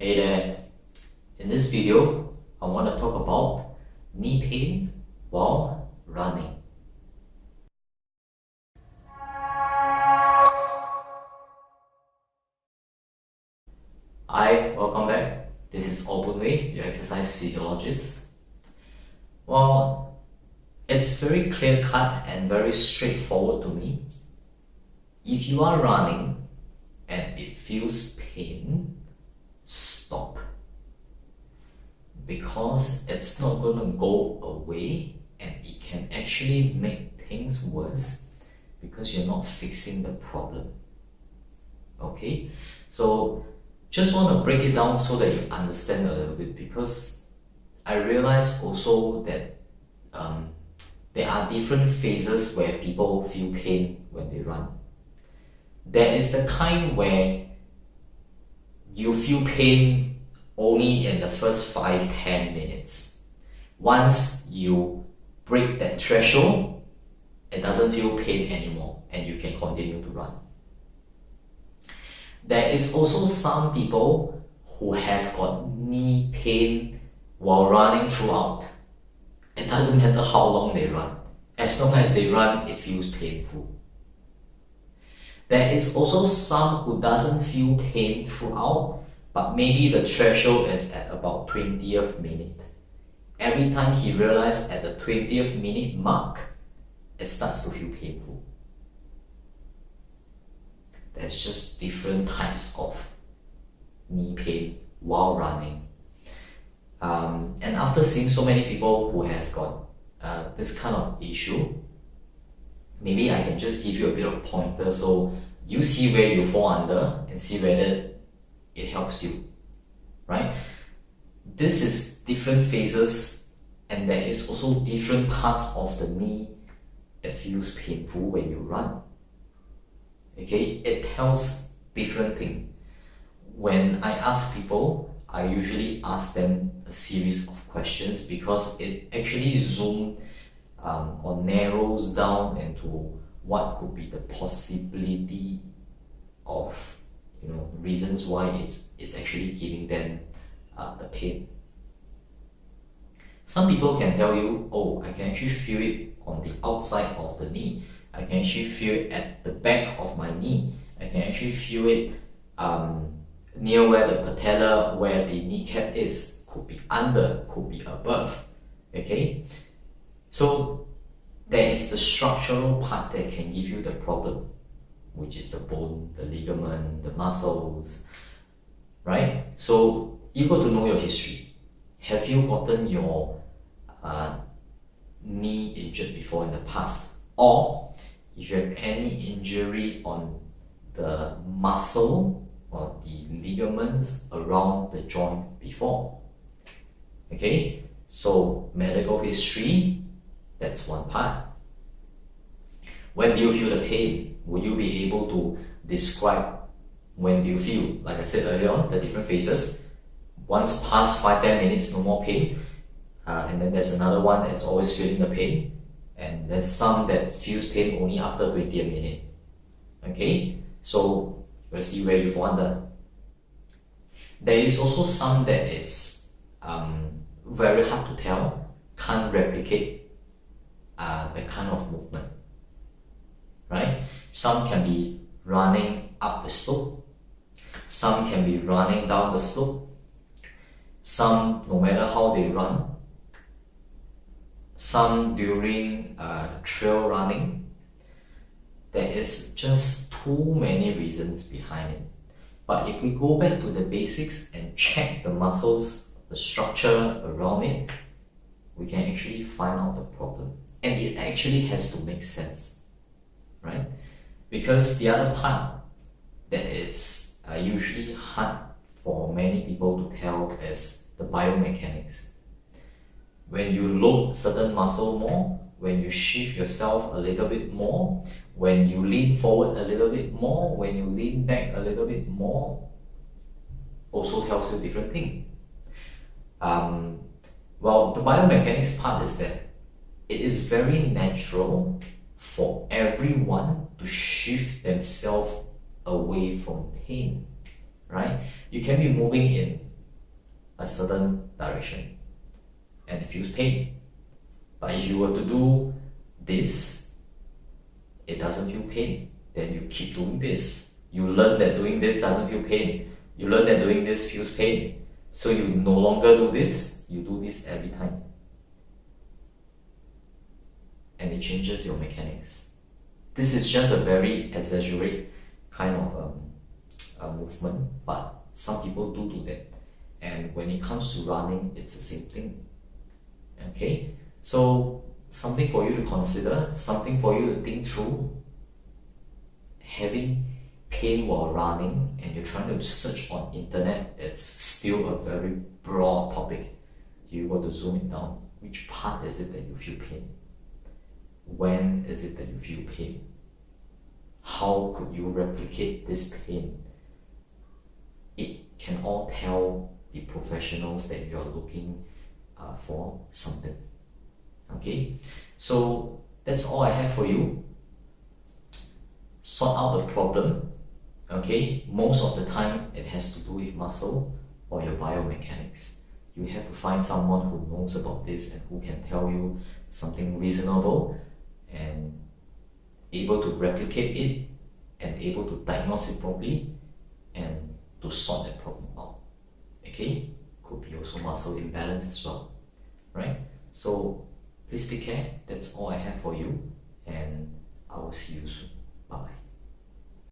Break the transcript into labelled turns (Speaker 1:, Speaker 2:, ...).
Speaker 1: Hey there, in this video, I want to talk about knee pain while running. Hi, welcome back. This is Optimising, your exercise physiologist. Well, it's very clear cut and very straightforward to me. If you are running and it feels pain, stop. Because it's not going to go away and it can actually make things worse because you're not fixing the problem. Okay, so just want to break it down so that you understand a little bit, because I realize also that there are different phases where people feel pain when they run. There is the kind where you feel pain only in the first 5-10 minutes. Once you break that threshold, it doesn't feel pain anymore and you can continue to run. There is also some people who have got knee pain while running throughout. It doesn't matter how long they run. As long as they run, it feels painful. There is also some who doesn't feel pain throughout, but maybe the threshold is at about 20th minute. Every time he realizes at the 20th minute mark, it starts to feel painful. There's just different types of knee pain while running. And after seeing so many people who has got this kind of issue, maybe I can just give you a bit of pointer so you see where you fall under and see whether it helps you, right? This is different phases, and there is also different parts of the knee that feels painful when you run. Okay, it tells different things. When I ask people, I usually ask them a series of questions because it actually zooms or narrows down into what could be the possibility of reasons why it's actually giving them the pain. Some people can tell you, oh, I can actually feel it on the outside of the knee. I can actually feel it at the back of my knee. I can actually feel it near where the patella, where the kneecap is. Could be under, could be above. Okay, so there is the structural part that can give you the problem, which is the bone, the ligament, the muscles, right? So you got to know your history. Have you gotten your knee injured before in the past? Or if you have any injury on the muscle or the ligaments around the joint before. Okay, so medical history, that's one part. When do you feel the pain? Would you be able to describe when do you feel? Like I said earlier on, the different phases. Once past 5-10 minutes, no more pain. And then there's another one that's always feeling the pain. And there's some that feels pain only after 20 minutes. Okay, so let's see where you fall under. There is also some that it's very hard to tell, can't replicate the kind of movement, right? Some can be running up the slope, some can be running down the slope, some, no matter how they run, some during trail running. There is just too many reasons behind it. But if we go back to the basics and check the muscles, the structure around it, we can actually find out the problem. And it actually has to make sense, right? Because the other part that is usually hard for many people to tell is the biomechanics. When you load certain muscle more, when you shift yourself a little bit more, when you lean forward a little bit more, when you lean back a little bit more, also tells you different thing. Well, the biomechanics part is that it is very natural for everyone to shift themselves away from pain, right? You can be moving in a certain direction and it feels pain. But if you were to do this, it doesn't feel pain, then you keep doing this. You learn that doing this doesn't feel pain. You learn that doing this feels pain. So you no longer do this, you do this every time. And it changes your mechanics. This is just a very exaggerated kind of a movement, but some people do that. And when it comes to running, it's the same thing. Okay, so something for you to consider, something for you to think through. Having pain while running and you're trying to search on internet, it's still a very broad topic. You got to zoom it down. Which part is it that you feel pain? When is it that you feel pain? How could you replicate this pain? It can all tell the professionals that you're looking for something. Okay, so that's all I have for you. Sort out the problem. Okay, most of the time it has to do with muscle or your biomechanics. You have to find someone who knows about this and who can tell you something reasonable and able to replicate it and able to diagnose it properly and to sort that problem out. Okay, could be also muscle imbalance as well, right? So please take care. That's all I have for you, and I will see you soon.